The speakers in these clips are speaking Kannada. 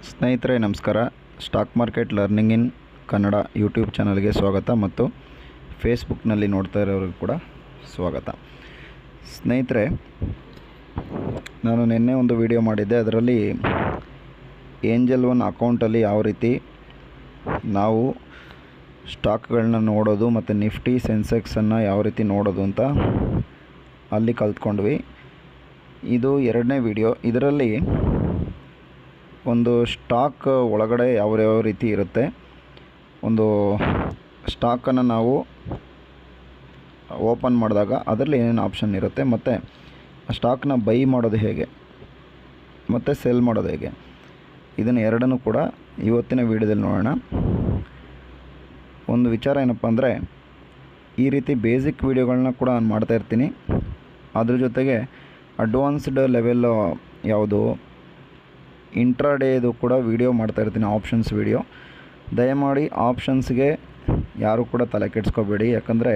ಸ್ನೇಹಿತರೆ ನಮಸ್ಕಾರ. Stock market learning in Kannada YouTube ಚಾನಲ್ಗೆ ಸ್ವಾಗತ ಮತ್ತು ಫೇಸ್ಬುಕ್ನಲ್ಲಿ ನೋಡ್ತಾ ಇರೋರಿಗೂ ಕೂಡ ಸ್ವಾಗತ. ಸ್ನೇಹಿತರೆ, ನಾನು ನಿನ್ನೆ ಒಂದು ವಿಡಿಯೋ ಮಾಡಿದ್ದೆ. ಅದರಲ್ಲಿ ಏಂಜಲ್ ಒನ್ ಅಕೌಂಟಲ್ಲಿ ಯಾವ ರೀತಿ ನಾವು ಸ್ಟಾಕ್ಗಳನ್ನ ನೋಡೋದು ಮತ್ತು ನಿಫ್ಟಿ ಸೆನ್ಸೆಕ್ಸನ್ನು ಯಾವ ರೀತಿ ನೋಡೋದು ಅಂತ ಅಲ್ಲಿ ಕಲ್ತ್ಕೊಂಡ್ವಿ. ಇದು ಎರಡನೇ ವಿಡಿಯೋ. ಇದರಲ್ಲಿ ಒಂದು ಸ್ಟಾಕ್ ಒಳಗಡೆ ಯಾವ ರೀತಿ ಇರುತ್ತೆ, ಒಂದು ಸ್ಟಾಕನ್ನು ನಾವು ಓಪನ್ ಮಾಡಿದಾಗ ಅದರಲ್ಲಿ ಏನೇನು ಆಪ್ಷನ್ ಇರುತ್ತೆ, ಮತ್ತು ಆ ಸ್ಟಾಕ್ನ ಬೈ ಮಾಡೋದು ಹೇಗೆ ಮತ್ತು ಸೆಲ್ ಮಾಡೋದು ಹೇಗೆ, ಇದನ್ನು ಎರಡನ್ನೂ ಕೂಡ ಇವತ್ತಿನ ವಿಡಿಯೋದಲ್ಲಿ ನೋಡೋಣ. ಒಂದು ವಿಚಾರ ಏನಪ್ಪ ಅಂದರೆ, ಈ ರೀತಿ ಬೇಸಿಕ್ ವಿಡಿಯೋಗಳನ್ನ ಕೂಡ ನಾನು ಮಾಡ್ತಾಯಿರ್ತೀನಿ. ಅದ್ರ ಜೊತೆಗೆ ಅಡ್ವಾನ್ಸ್ಡ್ ಲೆವೆಲ್ ಯಾವುದು ಇಂಟ್ರಾಡೇದು ಕೂಡ ವಿಡಿಯೋ ಮಾಡ್ತಾಯಿರ್ತೀನಿ, ಆಪ್ಷನ್ಸ್ ವಿಡಿಯೋ. ದಯಮಾಡಿ ಆಪ್ಷನ್ಸ್ಗೆ ಯಾರೂ ಕೂಡ ತಲೆ ಕೆಡಿಸ್ಕೋಬೇಡಿ, ಯಾಕಂದರೆ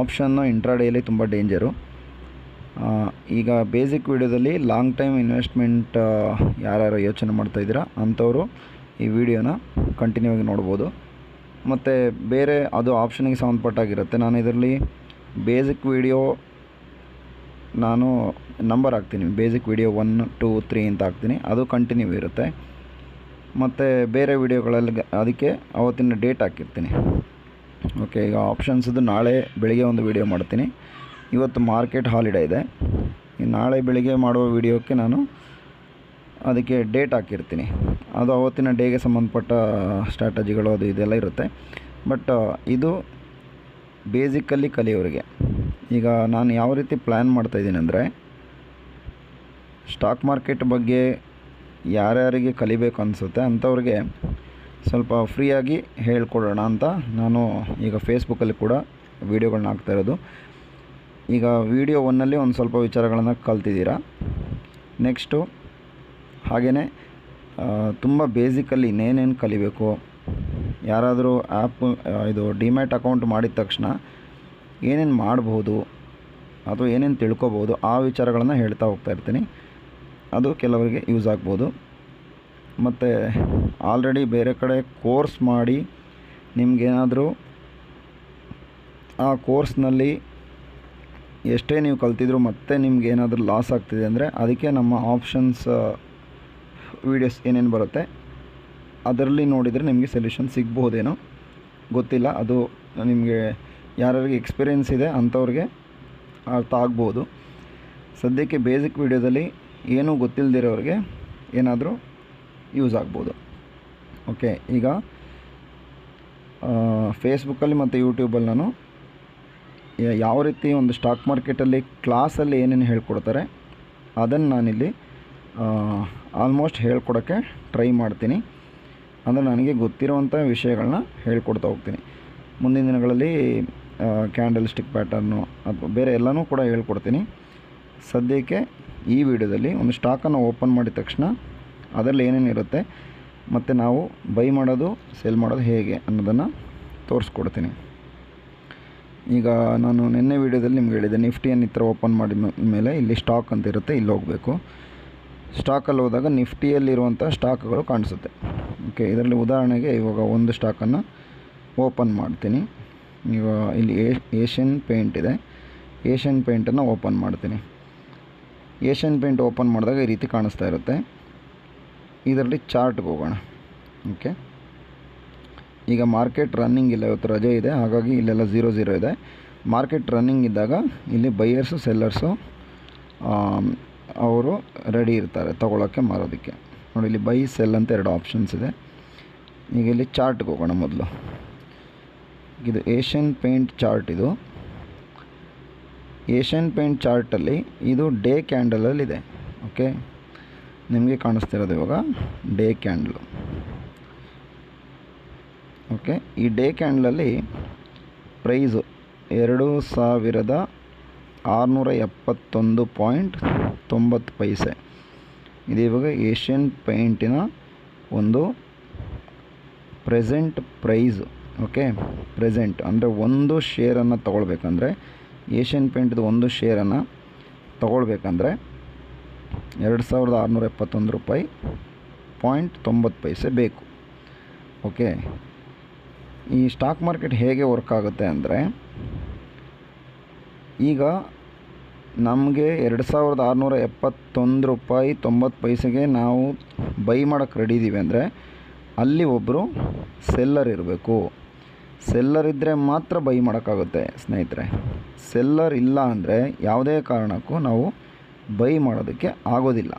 ಆಪ್ಷನ್ನು ಇಂಟ್ರಾಡೇಯಲ್ಲಿ ತುಂಬ ಡೇಂಜರು. ಈಗ ಬೇಸಿಕ್ ವಿಡಿಯೋದಲ್ಲಿ ಲಾಂಗ್ ಟೈಮ್ ಇನ್ವೆಸ್ಟ್ಮೆಂಟ್ ಯಾರ್ಯಾರು ಯೋಚನೆ ಮಾಡ್ತಾಯಿದ್ದೀರಾ ಅಂಥವರು ಈ ವಿಡಿಯೋನ ಕಂಟಿನ್ಯೂ ಆಗಿ ನೋಡ್ಬೋದು. ಮತ್ತು ಬೇರೆ ಅದು ಆಪ್ಷನ್ಗೆ ಸಂಬಂಧಪಟ್ಟಾಗಿರುತ್ತೆ. ನಾನು ಇದರಲ್ಲಿ ಬೇಸಿಕ್ ವಿಡಿಯೋ ನಾನು ನಂಬರ್ ಹಾಕ್ತೀನಿ, ಬೇಸಿಕ್ ವಿಡಿಯೋ 1, 2, 3 ಅಂತ ಹಾಕ್ತೀನಿ, ಅದು ಕಂಟಿನ್ಯೂ ಇರುತ್ತೆ. ಮತ್ತು ಬೇರೆ ವಿಡಿಯೋಗಳಲ್ಲಿ ಅದಕ್ಕೆ ಅವತ್ತಿನ ಡೇಟ್ ಹಾಕಿರ್ತೀನಿ. ಓಕೆ, ಈಗ ಆಪ್ಷನ್ಸ್ದು ನಾಳೆ ಬೆಳಿಗ್ಗೆ ಒಂದು ವಿಡಿಯೋ ಮಾಡ್ತೀನಿ. ಇವತ್ತು ಮಾರ್ಕೆಟ್ ಹಾಲಿಡೇ ಇದೆ. ನಾಳೆ ಬೆಳಿಗ್ಗೆ ಮಾಡುವ ವಿಡಿಯೋಕ್ಕೆ ನಾನು ಅದಕ್ಕೆ ಡೇಟ್ ಹಾಕಿರ್ತೀನಿ. ಅದು ಅವತ್ತಿನ ಡೇಗೆ ಸಂಬಂಧಪಟ್ಟ ಸ್ಟ್ರಾಟಜಿಗಳು ಅದು ಇದೆಲ್ಲ ಇರುತ್ತೆ. ಬಟ್ ಇದು ಬೇಸಿಕಲ್ಲಿ ಕಲಿಯೋರಿಗೆ. ಈಗ ನಾನು ಯಾವ ರೀತಿ ಪ್ಲ್ಯಾನ್ ಮಾಡ್ತಾಯಿದ್ದೀನಿ ಅಂದರೆ, ಸ್ಟಾಕ್ ಮಾರ್ಕೆಟ್ ಬಗ್ಗೆ ಯಾರ್ಯಾರಿಗೆ ಕಲಿಬೇಕು ಅನಿಸುತ್ತೆ ಅಂಥವ್ರಿಗೆ ಸ್ವಲ್ಪ ಫ್ರೀಯಾಗಿ ಹೇಳ್ಕೊಡೋಣ ಅಂತ ನಾನು ಈಗ ಫೇಸ್ಬುಕ್ಕಲ್ಲಿ ಕೂಡ ವೀಡಿಯೋಗಳನ್ನ ಹಾಕ್ತಾಯಿರೋದು. ಈಗ ವೀಡಿಯೋ 1ನಲ್ಲಿ ಒಂದು ಸ್ವಲ್ಪ ವಿಚಾರಗಳನ್ನು ಕಲ್ತಿದ್ದೀರಾ. ನೆಕ್ಸ್ಟು ಹಾಗೆಯೇ ತುಂಬ ಬೇಸಿಕಲ್ಲಿ ಇನ್ನೇನೇನು ಕಲಿಬೇಕು, ಯಾರಾದರೂ ಇದು ಡಿಮ್ಯಾಟ್ ಅಕೌಂಟ್ ಮಾಡಿದ ತಕ್ಷಣ ಏನೇನು ಮಾಡ್ಬೋದು ಅಥವಾ ಏನೇನು ತಿಳ್ಕೊಬೋದು, ಆ ವಿಚಾರಗಳನ್ನು ಹೇಳ್ತಾ ಹೋಗ್ತಾಯಿರ್ತೀನಿ. ಅದು ಕೆಲವರಿಗೆ ಯೂಸ್ ಆಗ್ಬೋದು. ಮತ್ತು ಆಲ್ರೆಡಿ ಬೇರೆ ಕಡೆ ಕೋರ್ಸ್ ಮಾಡಿ ನಿಮಗೇನಾದರೂ ಆ ಕೋರ್ಸ್ನಲ್ಲಿ ಎಷ್ಟೇ ನೀವು ಕಲ್ತಿದ್ರು ಮತ್ತೆ ನಿಮಗೇನಾದರೂ ಲಾಸ್ ಆಗ್ತಿದೆ ಅಂದರೆ, ಅದಕ್ಕೆ ನಮ್ಮ ಆಪ್ಷನ್ಸ್ ವೀಡಿಯೋಸ್ ಏನೇನು ಬರುತ್ತೆ ಅದರಲ್ಲಿ ನೋಡಿದರೆ ನಿಮಗೆ ಸೊಲ್ಯೂಷನ್ ಸಿಗ್ಬೋದೇನೋ ಗೊತ್ತಿಲ್ಲ. ಅದು ನಿಮಗೆ ಯಾರಿಗೆ ಎಕ್ಸ್ಪೀರಿಯೆನ್ಸ್ ಇದೆ ಅಂಥವ್ರಿಗೆ ಅರ್ಥ ಆಗ್ಬೋದು. ಸದ್ಯಕ್ಕೆ ಬೇಸಿಕ್ ವಿಡಿಯೋದಲ್ಲಿ ಏನೂ ಗೊತ್ತಿಲ್ಲದಿರೋರಿಗೆ ಏನಾದರೂ ಯೂಸ್ ಆಗ್ಬೋದು. ಓಕೆ, ಈಗ ಫೇಸ್ಬುಕ್ಕಲ್ಲಿ ಮತ್ತು ಯೂಟ್ಯೂಬಲ್ಲಿ ನಾನು ಯಾವ ರೀತಿ ಒಂದು ಸ್ಟಾಕ್ ಮಾರ್ಕೆಟಲ್ಲಿ ಕ್ಲಾಸಲ್ಲಿ ಏನೇನು ಹೇಳ್ಕೊಡ್ತಾರೆ ಅದನ್ನು ನಾನಿಲ್ಲಿ ಆಲ್ಮೋಸ್ಟ್ ಹೇಳ್ಕೊಡೋಕ್ಕೆ ಟ್ರೈ ಮಾಡ್ತೀನಿ. ಅಂದರೆ ನನಗೆ ಗೊತ್ತಿರುವಂಥ ವಿಷಯಗಳನ್ನ ಹೇಳ್ಕೊಡ್ತಾ ಹೋಗ್ತೀನಿ. ಮುಂದಿನ ದಿನಗಳಲ್ಲಿ ಕ್ಯಾಂಡಲ್ ಸ್ಟಿಕ್ ಪ್ಯಾಟರ್ನು ಅಥವಾ ಬೇರೆ ಎಲ್ಲನೂ ಕೂಡ ಹೇಳ್ಕೊಡ್ತೀನಿ. ಸದ್ಯಕ್ಕೆ ಈ ವಿಡಿಯೋದಲ್ಲಿ ಒಂದು ಸ್ಟಾಕನ್ನು ಓಪನ್ ಮಾಡಿದ ತಕ್ಷಣ ಅದರಲ್ಲಿ ಏನೇನು ಇರುತ್ತೆ ಮತ್ತು ನಾವು ಬೈ ಮಾಡೋದು ಸೆಲ್ ಮಾಡೋದು ಹೇಗೆ ಅನ್ನೋದನ್ನು ತೋರಿಸ್ಕೊಡ್ತೀನಿ. ಈಗ ನಾನು ನಿನ್ನೆ ವಿಡಿಯೋದಲ್ಲಿ ನಿಮ್ಗೆ ಹೇಳಿದೆ, ನಿಫ್ಟಿಯನ್ನು ಈ ಥರ ಓಪನ್ ಮಾಡಿದ ಮೇಲೆ ಇಲ್ಲಿ ಸ್ಟಾಕ್ ಅಂತ ಇರುತ್ತೆ, ಇಲ್ಲಿ ಹೋಗಬೇಕು. ಸ್ಟಾಕಲ್ಲಿ ಹೋದಾಗ ನಿಫ್ಟಿಯಲ್ಲಿರುವಂಥ ಸ್ಟಾಕ್ಗಳು ಕಾಣಿಸುತ್ತೆ. ಓಕೆ, ಇದರಲ್ಲಿ ಉದಾಹರಣೆಗೆ ಇವಾಗ ಒಂದು ಸ್ಟಾಕನ್ನು ಓಪನ್ ಮಾಡ್ತೀನಿ. ಈಗ ಇಲ್ಲಿ ಏಷ್ಯನ್ ಪೇಂಟ್ ಇದೆ. ಏಷ್ಯನ್ ಪೇಂಟನ್ನು ಓಪನ್ ಮಾಡ್ತೀನಿ. ಏಷ್ಯನ್ ಪೇಂಟ್ ಓಪನ್ ಮಾಡಿದಾಗ ಈ ರೀತಿ ಕಾಣಿಸ್ತಾ ಇರುತ್ತೆ. ಇದರಲ್ಲಿ ಚಾರ್ಟ್ಗೆ ಹೋಗೋಣ. ಓಕೆ, ಈಗ ಮಾರ್ಕೆಟ್ ರನ್ನಿಂಗ್ ಇಲ್ಲ, ಇವತ್ತು ರಜೆ ಇದೆ, ಹಾಗಾಗಿ ಇಲ್ಲೆಲ್ಲ 0 ಇದೆ. ಮಾರ್ಕೆಟ್ ರನ್ನಿಂಗ್ ಇದ್ದಾಗ ಇಲ್ಲಿ ಬೈಯರ್ಸು ಸೆಲ್ಲರ್ಸು ಅವರು ರೆಡಿ ಇರ್ತಾರೆ ತೊಗೊಳಕ್ಕೆ ಮಾರೋದಕ್ಕೆ. ನೋಡಿ, ಇಲ್ಲಿ ಬೈ ಸೆಲ್ ಅಂತ 2 ಆಪ್ಷನ್ಸ್ ಇದೆ. ಈಗ ಇಲ್ಲಿ ಚಾರ್ಟ್ಗೆ ಹೋಗೋಣ ಮೊದಲು. ಇದು ಏಷ್ಯನ್ ಪೇಂಟ್ ಚಾರ್ಟ್. ಇದು ಏಷ್ಯನ್ ಪೇಂಟ್ ಚಾರ್ಟಲ್ಲಿ ಇದು ಡೇ ಕ್ಯಾಂಡಲಲ್ಲಿದೆ. ಓಕೆ, ನಿಮಗೆ ಕಾಣಿಸ್ತಿರೋದು ಇವಾಗ ಡೇ ಕ್ಯಾಂಡಲು. ಓಕೆ, ಈ ಡೇ ಕ್ಯಾಂಡಲಲ್ಲಿ ಪ್ರೈಸು 2671.90 ಇದು ಇವಾಗ ಏಷ್ಯನ್ ಪೇಂಟಿನ ಒಂದು ಪ್ರೆಸೆಂಟ್ ಪ್ರೈಸು. ಓಕೆ, ಪ್ರೆಸೆಂಟ್ ಅಂದರೆ ಒಂದು ಶೇರನ್ನು ತೊಗೊಳ್ಬೇಕಂದ್ರೆ, ಏಷ್ಯನ್ ಪೇಂಟ್ದು ಒಂದು ಶೇರನ್ನು ತೊಗೊಳ್ಬೇಕಂದ್ರೆ 2671 ರೂಪಾಯಿ 90 ಬೇಕು. ಓಕೆ, ಈ ಸ್ಟಾಕ್ ಮಾರ್ಕೆಟ್ ಹೇಗೆ ವರ್ಕ್ ಆಗುತ್ತೆ ಅಂದರೆ, ಈಗ ನಮಗೆ 2671 ರೂಪಾಯಿ 90 ನಾವು ಬೈ ಮಾಡೋಕ್ಕೆ ರೆಡಿ ಇದ್ದೀವಿ ಅಂದರೆ ಅಲ್ಲಿ ಒಬ್ಬರು ಸೆಲ್ಲರ್ ಇರಬೇಕು. ಸೆಲ್ಲರ್ ಇದ್ದರೆ ಮಾತ್ರ ಬೈ ಮಾಡೋಕ್ಕಾಗುತ್ತೆ ಸ್ನೇಹಿತರೆ. ಸೆಲ್ಲರ್ ಇಲ್ಲ ಅಂದರೆ ಯಾವುದೇ ಕಾರಣಕ್ಕೂ ನಾವು ಬೈ ಮಾಡೋದಕ್ಕೆ ಆಗೋದಿಲ್ಲ.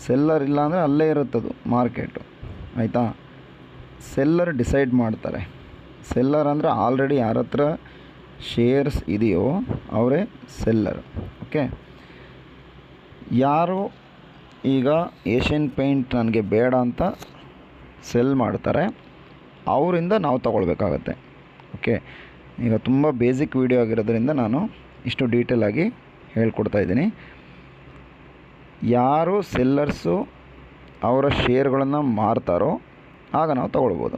ಸೆಲ್ಲರ್ ಇಲ್ಲ ಅಂದರೆ ಅಲ್ಲೇ ಇರುತ್ತದು ಮಾರ್ಕೆಟು, ಆಯಿತಾ. ಸೆಲ್ಲರ್ ಡಿಸೈಡ್ ಮಾಡ್ತಾರೆ. ಸೆಲ್ಲರ್ ಅಂದರೆ ಆಲ್ರೆಡಿ ಯಾರ ಹತ್ರ ಶೇರ್ಸ್ ಇದೆಯೋ ಅವರೇ ಸೆಲ್ಲರ್. ಓಕೆ, ಯಾರು ಈಗ ಏಷ್ಯನ್ ಪೇಂಟ್ ನನಗೆ ಬೇಡ ಅಂತ ಸೆಲ್ ಮಾಡ್ತಾರೆ ಅವರಿಂದ ನಾವು ತಗೊಳ್ಬೇಕಾಗತ್ತೆ. ಓಕೆ, ಈಗ ತುಂಬ ಬೇಸಿಕ್ ವಿಡಿಯೋ ಆಗಿರೋದ್ರಿಂದ ನಾನು ಇಷ್ಟು ಡೀಟೇಲಾಗಿ ಹೇಳ್ಕೊಡ್ತಾಯಿದ್ದೀನಿ. ಯಾರು ಸೆಲ್ಲರ್ಸು ಅವರ ಶೇರ್ಗಳನ್ನು ಮಾರ್ತಾರೋ ಆಗ ನಾವು ತಗೊಳ್ಬೋದು.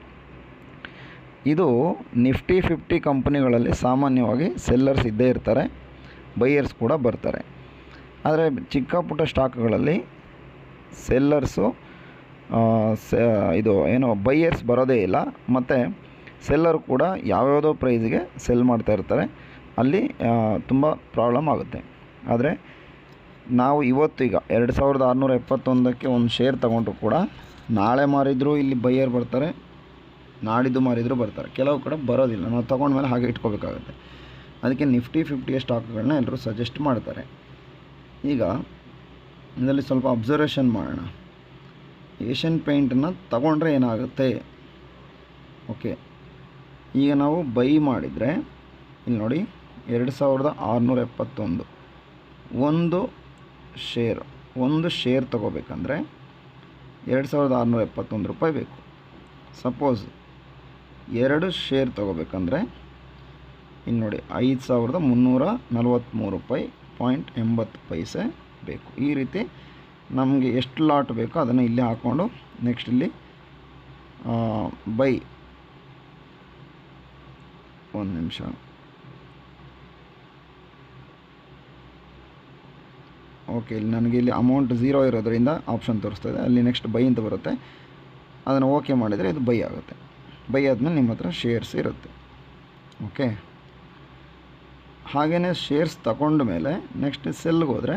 ಇದು ನಿಫ್ಟಿ 50 ಕಂಪನಿಗಳಲ್ಲಿ ಸಾಮಾನ್ಯವಾಗಿ ಸೆಲ್ಲರ್ಸ್ ಇದ್ದೇ ಇರ್ತಾರೆ, ಬೈಯರ್ಸ್ ಕೂಡ ಬರ್ತಾರೆ. ಆದರೆ ಚಿಕ್ಕ ಪುಟ್ಟ ಸ್ಟಾಕ್ಗಳಲ್ಲಿ ಸೆಲ್ಲರ್ಸು ಇದು ಏನು ಬೈಯರ್ಸ್ ಬರೋದೇ ಇಲ್ಲ. ಮತ್ತು ಸೆಲ್ಲರ್ ಕೂಡ ಯಾವ್ಯಾವುದೋ ಪ್ರೈಸ್ಗೆ ಸೆಲ್ ಮಾಡ್ತಾ ಇರ್ತಾರೆ. ಅಲ್ಲಿ ತುಂಬ ಪ್ರಾಬ್ಲಮ್ ಆಗುತ್ತೆ. ಆದರೆ ನಾವು ಇವತ್ತು ಈಗ 2671ಕ್ಕೆ ಒಂದು ಶೇರ್ ತೊಗೊಂಡ್ರು ಕೂಡ ನಾಳೆ ಮಾರಿದರೂ ಇಲ್ಲಿ ಬೈಯರ್ ಬರ್ತಾರೆ, ನಾಡಿದ್ದು ಮಾರಿದರೂ ಬರ್ತಾರೆ. ಕೆಲವು ಕಡೆ ಬರೋದಿಲ್ಲ, ನಾವು ತೊಗೊಂಡ್ಮೇಲೆ ಹಾಗೆ ಇಟ್ಕೋಬೇಕಾಗುತ್ತೆ. ಅದಕ್ಕೆ ನಿಫ್ಟಿ 50 ಸ್ಟಾಕ್ಗಳನ್ನ ಎಲ್ಲರೂ ಸಜೆಸ್ಟ್ ಮಾಡ್ತಾರೆ. ಈಗ ಇದರಲ್ಲಿ ಸ್ವಲ್ಪ ಅಬ್ಸರ್ವೇಷನ್ ಮಾಡೋಣ. ಏಷ್ಯನ್ ಪೇಂಟನ್ನು ತಗೊಂಡ್ರೆ ಏನಾಗುತ್ತೆ. ಓಕೆ, ಈಗ ನಾವು ಬೈ ಮಾಡಿದರೆ ಇಲ್ಲಿ ನೋಡಿ 2671 ಒಂದು ಶೇರ್ ತೊಗೋಬೇಕಂದ್ರೆ 2671 ರೂಪಾಯಿ ಬೇಕು. ಸಪೋಸ್ 2 ಶೇರ್ ತೊಗೋಬೇಕಂದ್ರೆ ಇಲ್ಲಿ ನೋಡಿ 5343 ರೂಪಾಯಿ 80 ಬೇಕು. ಈ ರೀತಿ ನಮಗೆ ಎಷ್ಟು ಲಾಟ್ ಬೇಕೋ ಅದನ್ನು ಇಲ್ಲಿ ಹಾಕ್ಕೊಂಡು ನೆಕ್ಸ್ಟ್ ಇಲ್ಲಿ ಬೈ. ಒಂದು ನಿಮಿಷ, ಓಕೆ, ಇಲ್ಲಿ ನನಗೆ ಇಲ್ಲಿ ಅಮೌಂಟ್ 0 ಇರೋದ್ರಿಂದ ಆಪ್ಷನ್ ತೋರಿಸ್ತದೆ. ಅಲ್ಲಿ ನೆಕ್ಸ್ಟ್ ಬೈ ಅಂತ ಬರುತ್ತೆ. ಅದನ್ನು ಓಕೆ ಮಾಡಿದರೆ ಇದು ಬೈ ಆಗುತ್ತೆ. ಬೈ ಆದಮೇಲೆ ನಿಮ್ಮ ಹತ್ರ ಶೇರ್ಸ್ ಇರುತ್ತೆ. ಓಕೆ, ಹಾಗೆಯೇ ಶೇರ್ಸ್ ತಗೊಂಡ ಮೇಲೆ ನೆಕ್ಸ್ಟ್ ಸೆಲ್ಗೆ ಹೋದರೆ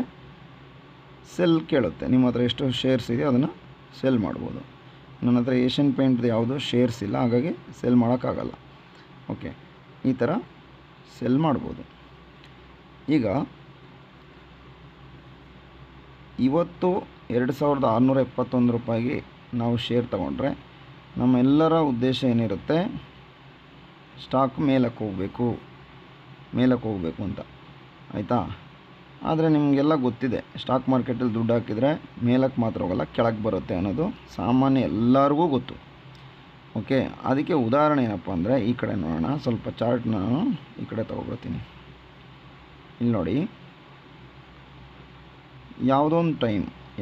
ಸೆಲ್ ಕೇಳುತ್ತೆ. ನಿಮ್ಮ ಹತ್ರ ಎಷ್ಟು ಶೇರ್ಸ್ ಇದೆಯೋ ಅದನ್ನು ಸೆಲ್ ಮಾಡ್ಬೋದು. ನನ್ನ ಹತ್ರ ಏಷ್ಯನ್ ಪೇಂಟ್ದು ಯಾವುದು ಶೇರ್ಸ್ ಇಲ್ಲ, ಹಾಗಾಗಿ ಸೆಲ್ ಮಾಡೋಕ್ಕಾಗಲ್ಲ. ಓಕೆ, ಈ ಥರ ಸೆಲ್ ಮಾಡ್ಬೋದು. ಈಗ ಇವತ್ತು 2671 ರೂಪಾಯಿಗೆ ನಾವು ಶೇರ್ ತಗೊಂಡ್ರೆ ನಮ್ಮೆಲ್ಲರ ಉದ್ದೇಶ ಏನಿರುತ್ತೆ, ಸ್ಟಾಕ್ ಮೇಲಕ್ಕೆ ಹೋಗಬೇಕು ಅಂತ, ಆಯಿತಾ. ಆದರೆ ನಿಮಗೆಲ್ಲ ಗೊತ್ತಿದೆ, ಸ್ಟಾಕ್ ಮಾರ್ಕೆಟಲ್ಲಿ ದುಡ್ಡು ಹಾಕಿದರೆ ಮೇಲಕ್ಕೆ ಮಾತ್ರ ಹೋಗಲ್ಲ, ಕೆಳಗೆ ಬರುತ್ತೆ ಅನ್ನೋದು ಸಾಮಾನ್ಯ ಎಲ್ಲರಿಗೂ ಗೊತ್ತು. ಓಕೆ, ಅದಕ್ಕೆ ಉದಾಹರಣೆ ಏನಪ್ಪ ಅಂದರೆ ಈ ಕಡೆ ನೋಡೋಣ. ಸ್ವಲ್ಪ ಚಾರ್ಟ್ ನಾನು ಈ ಕಡೆ ತೊಗೊಬರ್ತೀನಿ. ಇಲ್ಲಿ ನೋಡಿ, ಯಾವುದೋ ಒಂದು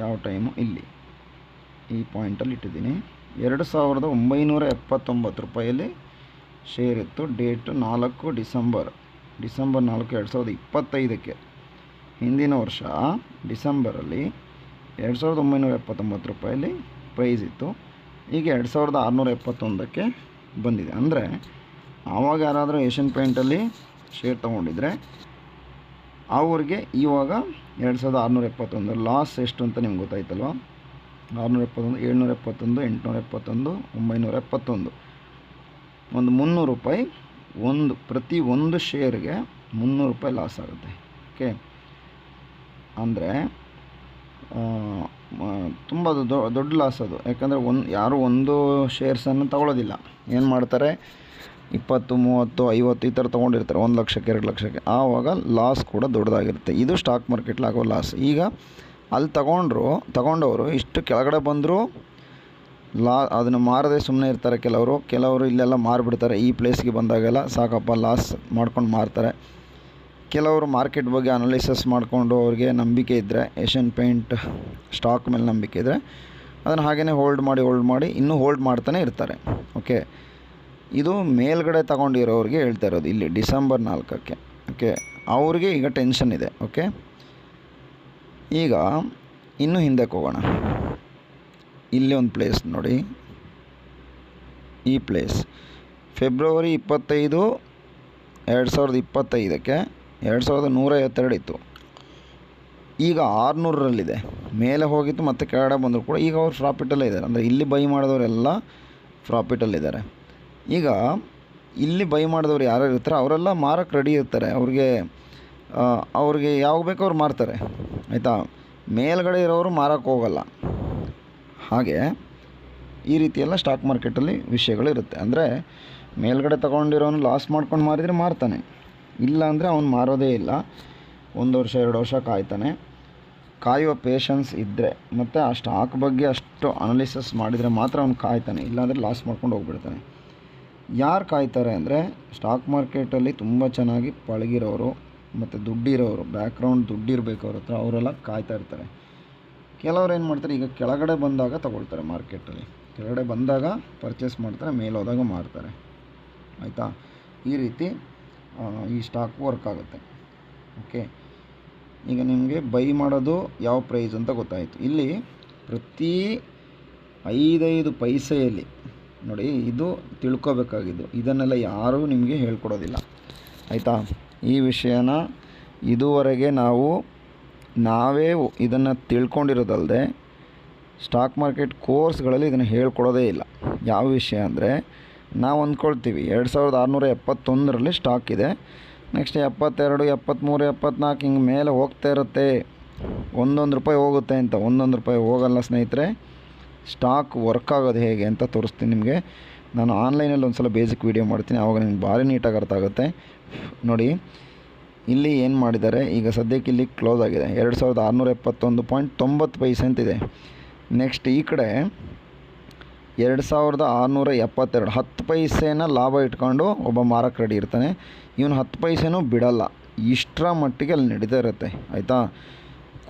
ಯಾವ ಟೈಮು ಇಲ್ಲಿ ಈ ಪಾಯಿಂಟಲ್ಲಿ ಇಟ್ಟಿದ್ದೀನಿ. 2979 ರೂಪಾಯಲ್ಲಿ ಶೇರ್ ಇತ್ತು. Date 4 December 4, 2025ಕ್ಕೆ. ಹಿಂದಿನ ವರ್ಷ ಡಿಸೆಂಬರಲ್ಲಿ 2979 ರೂಪಾಯಲ್ಲಿ ಪ್ರೈಸ್ ಇತ್ತು. ಈಗ 2671ಕ್ಕೆ ಬಂದಿದೆ. ಅಂದರೆ ಆವಾಗ ಯಾರಾದರೂ ಏಷ್ಯನ್ ಪೇಂಟಲ್ಲಿ ಶೇರ್ ತೊಗೊಂಡಿದ್ರೆ ಅವ್ರಿಗೆ ಇವಾಗ 2671 ಲಾಸ್ ಎಷ್ಟು ಅಂತ ನಿಮ್ಗೆ ಗೊತ್ತಾಯ್ತಲ್ವ. 671, 771, 871, 971, ಒಂದು 300 ರೂಪಾಯಿ ಪ್ರತಿ ಒಂದು ಶೇರ್ಗೆ 300 ರೂಪಾಯಿ ಲಾಸ್ ಆಗುತ್ತೆ. ಓಕೆ, ಅಂದರೆ ತುಂಬ ದೊಡ್ಡ ಲಾಸ್ ಅದು. ಯಾಕಂದರೆ ಯಾರು ಒಂದು ಶೇರ್ಸನ್ನು ತಗೊಳ್ಳೋದಿಲ್ಲ. ಏನು ಮಾಡ್ತಾರೆ, 20, 30, 50 ಈ ಥರ ತೊಗೊಂಡಿರ್ತಾರೆ 1 ಲಕ್ಷಕ್ಕೆ 2 ಲಕ್ಷಕ್ಕೆ. ಆವಾಗ ಲಾಸ್ ಕೂಡ ದೊಡ್ಡದಾಗಿರುತ್ತೆ. ಇದು ಸ್ಟಾಕ್ ಮಾರ್ಕೆಟ್ಲಿ ಆಗೋ ಲಾಸ್. ಈಗ ಅಲ್ಲಿ ತಗೊಂಡವರು ಇಷ್ಟು ಕೆಳಗಡೆ ಬಂದರೂ ಅದನ್ನು ಮಾರದೆ ಸುಮ್ಮನೆ ಇರ್ತಾರೆ. ಕೆಲವರು ಇಲ್ಲೆಲ್ಲ ಮಾರಿಬಿಡ್ತಾರೆ. ಈ ಪ್ಲೇಸ್ಗೆ ಬಂದಾಗೆಲ್ಲ ಸಾಕಪ್ಪ ಲಾಸ್ ಮಾಡ್ಕೊಂಡು ಮಾರ್ತಾರೆ. ಕೆಲವರು ಮಾರ್ಕೆಟ್ ಬಗ್ಗೆ ಅನಾಲಿಸಿಸ್ ಮಾಡಿಕೊಂಡು ಅವ್ರಿಗೆ ನಂಬಿಕೆ ಇದ್ದರೆ, ಏಷ್ಯನ್ ಪೇಂಟ್ ಸ್ಟಾಕ್ ಮೇಲೆ ನಂಬಿಕೆ ಇದ್ದರೆ ಅದನ್ನು ಹಾಗೇ ಹೋಲ್ಡ್ ಮಾಡಿ ಇನ್ನೂ ಹೋಲ್ಡ್ ಮಾಡ್ತಾನೆ ಇರ್ತಾರೆ. ಓಕೆ, ಇದು ಮೇಲ್ಗಡೆ ತಗೊಂಡಿರೋರಿಗೆ ಹೇಳ್ತಾ ಇರೋದು ಇಲ್ಲಿ ಡಿಸೆಂಬರ್ 4ಕ್ಕೆ. ಓಕೆ, ಅವ್ರಿಗೆ ಈಗ ಟೆನ್ಷನ್ ಇದೆ. ಓಕೆ, ಈಗ ಇನ್ನೂ ಹಿಂದಕ್ಕೆ ಹೋಗೋಣ. ಇಲ್ಲಿ ಒಂದು ಪ್ಲೇಸ್ ನೋಡಿ, ಈ ಪ್ಲೇಸ್ ಫೆಬ್ರವರಿ 25, 2025ಕ್ಕೆ 2152 ಇತ್ತು. ಈಗ 600ರಲ್ಲಿದೆ. ಮೇಲೆ ಹೋಗಿತ್ತು ಮತ್ತು ಕೆಳಗಡೆ ಬಂದರೂ ಕೂಡ ಈಗ ಅವ್ರು ಪ್ರಾಫಿಟಲ್ಲೇ ಇದ್ದಾರೆ. ಅಂದರೆ ಇಲ್ಲಿ ಬೈ ಮಾಡಿದವರೆಲ್ಲ ಪ್ರಾಫಿಟಲ್ಲಿದ್ದಾರೆ. ಈಗ ಇಲ್ಲಿ ಬೈ ಮಾಡಿದವ್ರು ಯಾರ್ಯಾರು ಇರ್ತಾರೆ ಅವರೆಲ್ಲ ಮಾರಕ್ಕೆ ರೆಡಿ ಇರ್ತಾರೆ. ಅವ್ರಿಗೆ ಯಾವಾಗ ಬೇಕೋ ಅವ್ರು ಮಾರ್ತಾರೆ, ಆಯಿತಾ. ಮೇಲ್ಗಡೆ ಇರೋರು ಮಾರಕ್ಕೆ ಹೋಗಲ್ಲ. ಹಾಗೆ ಈ ರೀತಿಯೆಲ್ಲ ಸ್ಟಾಕ್ ಮಾರ್ಕೆಟಲ್ಲಿ ವಿಷಯಗಳಿರುತ್ತೆ. ಅಂದರೆ ಮೇಲ್ಗಡೆ ತೊಗೊಂಡಿರೋನು ಲಾಸ್ ಮಾಡ್ಕೊಂಡು ಮಾರಿದರೆ ಮಾರ್ತಾನೆ, ಇಲ್ಲ ಅಂದರೆ ಅವ್ನು ಮಾರೋದೇ ಇಲ್ಲ. 1 ವರ್ಷ 2 ವರ್ಷ ಕಾಯ್ತಾನೆ. ಕಾಯುವ ಪೇಷನ್ಸ್ ಇದ್ದರೆ ಮತ್ತು ಆ ಸ್ಟಾಕ್ ಬಗ್ಗೆ ಅಷ್ಟು ಅನಾಲಿಸಿಸ್ ಮಾಡಿದರೆ ಮಾತ್ರ ಅವ್ನು ಕಾಯ್ತಾನೆ, ಇಲ್ಲಾಂದರೆ ಲಾಸ್ ಮಾಡ್ಕೊಂಡು ಹೋಗ್ಬಿಡ್ತಾನೆ. ಯಾರು ಕಾಯ್ತಾರೆ ಅಂದರೆ ಸ್ಟಾಕ್ ಮಾರ್ಕೆಟಲ್ಲಿ ತುಂಬ ಚೆನ್ನಾಗಿ ಪಳಗಿರೋರು ಮತ್ತು ದುಡ್ಡಿರೋರು, ಬ್ಯಾಕ್ಗ್ರೌಂಡ್ ದುಡ್ಡಿರಬೇಕು ಅವ್ರ ಹತ್ರ, ಅವರೆಲ್ಲ ಕಾಯ್ತಾ ಇರ್ತಾರೆ. ಕೆಲವ್ರು ಏನು ಮಾಡ್ತಾರೆ, ಈಗ ಕೆಳಗಡೆ ಬಂದಾಗ ತೊಗೊಳ್ತಾರೆ. ಮಾರ್ಕೆಟಲ್ಲಿ ಕೆಳಗಡೆ ಬಂದಾಗ ಪರ್ಚೇಸ್ ಮಾಡ್ತಾರೆ, ಮೇಲೆ ಹೋದಾಗ ಮಾರ್ತಾರೆ, ಆಯಿತಾ. ಈ ರೀತಿ ಈ ಸ್ಟಾಕ್ ವರ್ಕ್ ಆಗುತ್ತೆ. ಓಕೆ, ಈಗ ನಿಮಗೆ ಬೈ ಮಾಡೋದು ಯಾವ ಪ್ರೈಸ್ ಅಂತ ಗೊತ್ತಾಯಿತು. ಇಲ್ಲಿ ಪ್ರತಿ 5 ಪೈಸೆಯಲ್ಲಿ ನೋಡಿ, ಇದು ತಿಳ್ಕೊಬೇಕಾಗಿದ್ದು. ಇದನ್ನೆಲ್ಲ ಯಾರೂ ನಿಮಗೆ ಹೇಳ್ಕೊಡೋದಿಲ್ಲ, ಆಯಿತಾ. ಈ ವಿಷಯನ ಇದುವರೆಗೆ ನಾವೇ ಇದನ್ನು ತಿಳ್ಕೊಂಡಿರೋದಲ್ಲದೆ ಸ್ಟಾಕ್ ಮಾರ್ಕೆಟ್ ಕೋರ್ಸ್ಗಳಲ್ಲಿ ಇದನ್ನು ಹೇಳ್ಕೊಡೋದೇ ಇಲ್ಲ. ಯಾವ ವಿಷಯ ಅಂದರೆ, ನಾವು ಅಂದ್ಕೊಳ್ತೀವಿ 2671ರಲ್ಲಿ ಸ್ಟಾಕ್ ಇದೆ, ನೆಕ್ಸ್ಟ್ 72, 73, 74 ಹಿಂಗೆ ಮೇಲೆ ಹೋಗ್ತಾ ಇರುತ್ತೆ, ₹1 ಹೋಗುತ್ತೆ ಅಂತ. ₹1 ಹೋಗಲ್ಲ ಸ್ನೇಹಿತರೆ. ಸ್ಟಾಕ್ ವರ್ಕ್ ಆಗೋದು ಹೇಗೆ ಅಂತ ತೋರಿಸ್ತೀನಿ ನಿಮಗೆ. ನಾನು ಆನ್ಲೈನಲ್ಲಿ ಒಂದು ಸಲ ಬೇಸಿಕ್ ವೀಡಿಯೋ ಮಾಡ್ತೀನಿ, ಆವಾಗ ನಿಮ್ಗೆ ಭಾರಿ ನೀಟಾಗಿ ಅರ್ಥ ಆಗುತ್ತೆ. ನೋಡಿ, ಇಲ್ಲಿ ಏನು ಮಾಡಿದ್ದಾರೆ, ಈಗ ಸದ್ಯಕ್ಕೆ ಇಲ್ಲಿ ಕ್ಲೋಸ್ ಆಗಿದೆ 2671.90 ಅಂತಿದೆ. ನೆಕ್ಸ್ಟ್ ಈ ಕಡೆ 2672, 10 ಪೈಸೆನ ಲಾಭ ಇಟ್ಕೊಂಡು ಒಬ್ಬ ಮಾರಕ್ಕೆ ರೆಡಿ ಇರ್ತಾನೆ. ಇವನು 10 ಪೈಸೆನೂ ಬಿಡಲ್ಲ. ಇಷ್ಟರ ಮಟ್ಟಿಗೆ ಅಲ್ಲಿ ನಡೀತಾ ಇರುತ್ತೆ, ಆಯಿತಾ.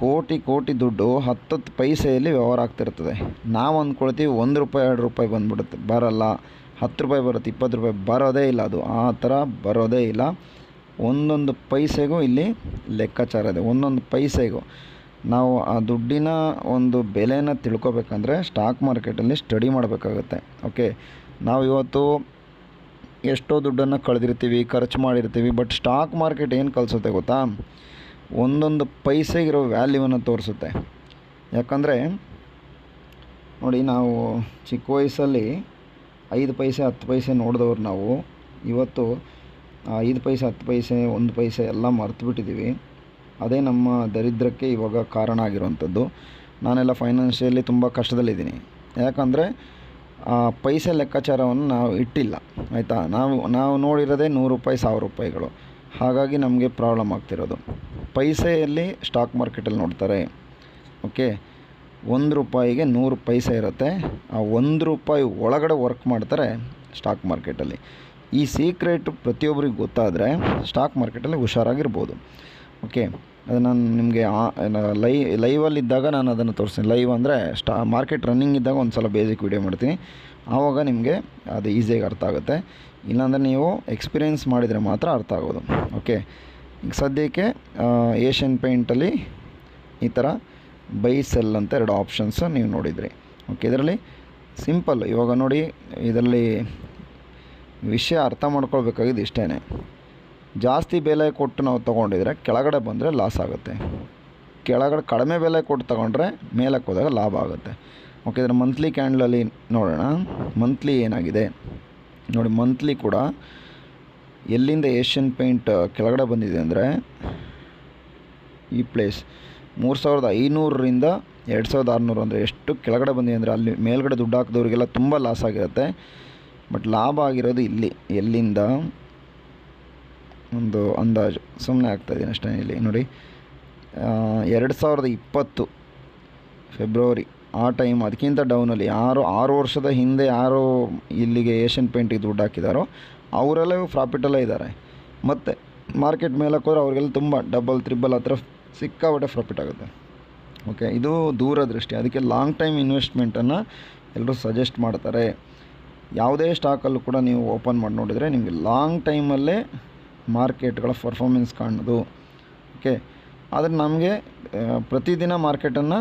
ಕೋಟಿ ದುಡ್ಡು 10 ಪೈಸೆಯಲ್ಲಿ ವ್ಯವಹಾರ ಆಗ್ತಿರ್ತದೆ. ನಾವು ಅಂದ್ಕೊಳ್ತೀವಿ ₹1, ₹2 ಬಂದುಬಿಡುತ್ತೆ. ಬರಲ್ಲ. ₹10 ಬರುತ್ತೆ, ₹20 ಬರೋದೇ ಇಲ್ಲ. ಅದು ಆ ಥರ ಬರೋದೇ ಇಲ್ಲ. ಒಂದೊಂದು ಪೈಸೆಗೂ ಇಲ್ಲಿ ಲೆಕ್ಕಾಚಾರ ಇದೆ. ಒಂದೊಂದು ಪೈಸೆಗೂ ನಾವು ಆ ದುಡ್ಡಿನ ಒಂದು ಬೆಲೆನ ತಿಳ್ಕೊಬೇಕಂದ್ರೆ ಸ್ಟಾಕ್ ಮಾರ್ಕೆಟಲ್ಲಿ ಸ್ಟಡಿ ಮಾಡಬೇಕಾಗತ್ತೆ. ಓಕೆ, ನಾವು ಇವತ್ತು ಎಷ್ಟೋ ದುಡ್ಡನ್ನು ಕಳೆದಿರ್ತೀವಿ, ಖರ್ಚು ಮಾಡಿರ್ತೀವಿ. ಬಟ್ ಸ್ಟಾಕ್ ಮಾರ್ಕೆಟ್ ಏನು ಕಲಿಸುತ್ತೆ ಗೊತ್ತಾ, ಒಂದೊಂದು ಪೈಸೆಗಿರೋ ವ್ಯಾಲ್ಯೂವನ್ನು ತೋರಿಸುತ್ತೆ. ಯಾಕಂದರೆ ನೋಡಿ, ನಾವು ಚಿಕ್ಕ ವಯಸ್ಸಲ್ಲಿ 5 ಪೈಸೆ 10 ಪೈಸೆ ನೋಡಿದವ್ರು ನಾವು ಇವತ್ತು 5 ಪೈಸೆ 10 ಪೈಸೆ 1 ಪೈಸೆ ಎಲ್ಲ ಮರ್ತುಬಿಟ್ಟಿದ್ದೀವಿ. ಅದೇ ನಮ್ಮ ದರಿದ್ರಕ್ಕೆ ಇವಾಗ ಕಾರಣ ಆಗಿರುವಂಥದ್ದು. ನಾನೆಲ್ಲ ಫೈನಾನ್ಷಿಯಲಿ ತುಂಬ ಕಷ್ಟದಲ್ಲಿದ್ದೀನಿ. ಯಾಕಂದರೆ ಪೈಸೆ ಲೆಕ್ಕಾಚಾರವನ್ನು ನಾವು ಇಟ್ಟಿಲ್ಲ, ಆಯಿತಾ. ನಾವು ನೋಡಿರೋದೇ ₹100, ₹1000. ಹಾಗಾಗಿ ನಮಗೆ ಪ್ರಾಬ್ಲಮ್ ಆಗ್ತಿರೋದು. ಪೈಸೆಯಲ್ಲಿ ಸ್ಟಾಕ್ ಮಾರ್ಕೆಟಲ್ಲಿ ನೋಡ್ತಾರೆ. ಓಕೆ, ₹1ಗೆ 100 ಪೈಸೆ ಇರುತ್ತೆ. ಆ ₹1 ಒಳಗಡೆ ವರ್ಕ್ ಮಾಡ್ತಾರೆ ಸ್ಟಾಕ್ ಮಾರ್ಕೆಟಲ್ಲಿ. ಈ ಸೀಕ್ರೆಟ್ ಪ್ರತಿಯೊಬ್ಬರಿಗೆ ಗೊತ್ತಾದರೆ ಸ್ಟಾಕ್ ಮಾರ್ಕೆಟಲ್ಲಿ ಹುಷಾರಾಗಿರ್ಬೋದು. ಓಕೆ, ಅದು ನಾನು ನಿಮಗೆ ಲೈವಲ್ಲಿದ್ದಾಗ ನಾನು ಅದನ್ನು ತೋರಿಸ್ತೀನಿ. ಲೈವ್ ಅಂದರೆ ಮಾರ್ಕೆಟ್ ರನ್ನಿಂಗ್ ಇದ್ದಾಗ ಒಂದು ಸಲ ಬೇಸಿಕ್ ವೀಡಿಯೋ ಮಾಡ್ತೀನಿ, ಆವಾಗ ನಿಮಗೆ ಅದು ಈಸಿಯಾಗಿ ಅರ್ಥ ಆಗುತ್ತೆ. ಇಲ್ಲಾಂದರೆ ನೀವು ಎಕ್ಸ್ಪೀರಿಯೆನ್ಸ್ ಮಾಡಿದರೆ ಮಾತ್ರ ಅರ್ಥ ಆಗೋದು. ಓಕೆ, ಈಗ ಸದ್ಯಕ್ಕೆ ಏಷ್ಯನ್ ಪೇಂಟಲ್ಲಿ ಈ ಥರ ಬೈ ಸೆಲ್ ಅಂತ 2 ಆಪ್ಷನ್ಸ್ ನೀವು ನೋಡಿದ್ರಿ. ಓಕೆ, ಇದರಲ್ಲಿ ಸಿಂಪಲ್. ಇವಾಗ ನೋಡಿ, ಇದರಲ್ಲಿ ವಿಷಯ ಅರ್ಥ ಮಾಡ್ಕೊಳ್ಬೇಕಾಗಿದ್ದು ಇಷ್ಟೇ. ಜಾಸ್ತಿ ಬೆಲೆ ಕೊಟ್ಟು ನಾವು ತೊಗೊಂಡಿದ್ರೆ ಕೆಳಗಡೆ ಬಂದರೆ ಲಾಸ್ ಆಗುತ್ತೆ, ಕೆಳಗಡೆ ಕಡಿಮೆ ಬೆಲೆ ಕೊಟ್ಟು ತೊಗೊಂಡ್ರೆ ಮೇಲಕ್ಕೆ ಹೋದಾಗ ಲಾಭ ಆಗುತ್ತೆ. ಓಕೆ, ಇದರ ಮಂತ್ಲಿ ಕ್ಯಾಂಡಲಲ್ಲಿ ನೋಡೋಣ. ಮಂತ್ಲಿ ಏನಾಗಿದೆ ನೋಡಿ. ಮಂತ್ಲಿ ಕೂಡ ಎಲ್ಲಿಂದ ಏಷ್ಯನ್ ಪೇಂಟ್ ಕೆಳಗಡೆ ಬಂದಿದೆ ಅಂದರೆ ಈ ಪ್ಲೇಸ್ 3500ರಿಂದ 2600, ಅಂದರೆ ಎಷ್ಟು ಕೆಳಗಡೆ ಬಂದಿದೆ ಅಂದರೆ ಅಲ್ಲಿ ಮೇಲ್ಗಡೆ ದುಡ್ಡು ಹಾಕಿದವ್ರಿಗೆಲ್ಲ ತುಂಬ ಲಾಸ್ ಆಗಿರುತ್ತೆ. ಬಟ್ ಲಾಭ ಆಗಿರೋದು ಇಲ್ಲಿ. ಎಲ್ಲಿಂದ ಒಂದು ಅಂದಾಜು ಸುಮ್ಮನೆ ಆಗ್ತಾಯಿದ್ದೀನಿ ಅಷ್ಟೇ. ಇಲ್ಲಿ ನೋಡಿ, 2020 ಫೆಬ್ರವರಿ ಆ ಟೈಮ್, ಅದಕ್ಕಿಂತ ಡೌನಲ್ಲಿ 6 ವರ್ಷದ ಹಿಂದೆ ಯಾರು ಇಲ್ಲಿಗೆ ಏಷ್ಯನ್ ಪೇಂಟಿಗೆ ದುಡ್ಡು ಹಾಕಿದಾರೋ ಅವರೆಲ್ಲ ಪ್ರಾಫಿಟಲ್ಲೇ ಇದ್ದಾರೆ. ಮತ್ತು ಮಾರ್ಕೆಟ್ ಮೇಲಕ್ಕೆ ಹೋದ್ರೆ ಅವ್ರಿಗೆಲ್ಲ ತುಂಬ ಡಬಲ್ ತ್ರಿಬಲ್ ಹತ್ರ ಸಿಕ್ಕಾಪಟ್ಟೆ ಪ್ರಾಫಿಟ್ ಆಗುತ್ತೆ. ಓಕೆ, ಇದು ದೂರದೃಷ್ಟಿ. ಅದಕ್ಕೆ ಲಾಂಗ್ ಟೈಮ್ ಇನ್ವೆಸ್ಟ್ಮೆಂಟನ್ನು ಎಲ್ಲರೂ ಸಜೆಸ್ಟ್ ಮಾಡ್ತಾರೆ. ಯಾವುದೇ ಸ್ಟಾಕಲ್ಲೂ ಕೂಡ ನೀವು ಓಪನ್ ಮಾಡಿ ನೋಡಿದರೆ ನಿಮಗೆ ಲಾಂಗ್ ಟೈಮಲ್ಲೇ ಮಾರ್ಕೆಟ್ಗಳ ಪರ್ಫಾರ್ಮೆನ್ಸ್ ಕಾಣೋದು. ಓಕೆ, ಆದರೆ ನಮಗೆ ಪ್ರತಿದಿನ ಮಾರ್ಕೆಟನ್ನು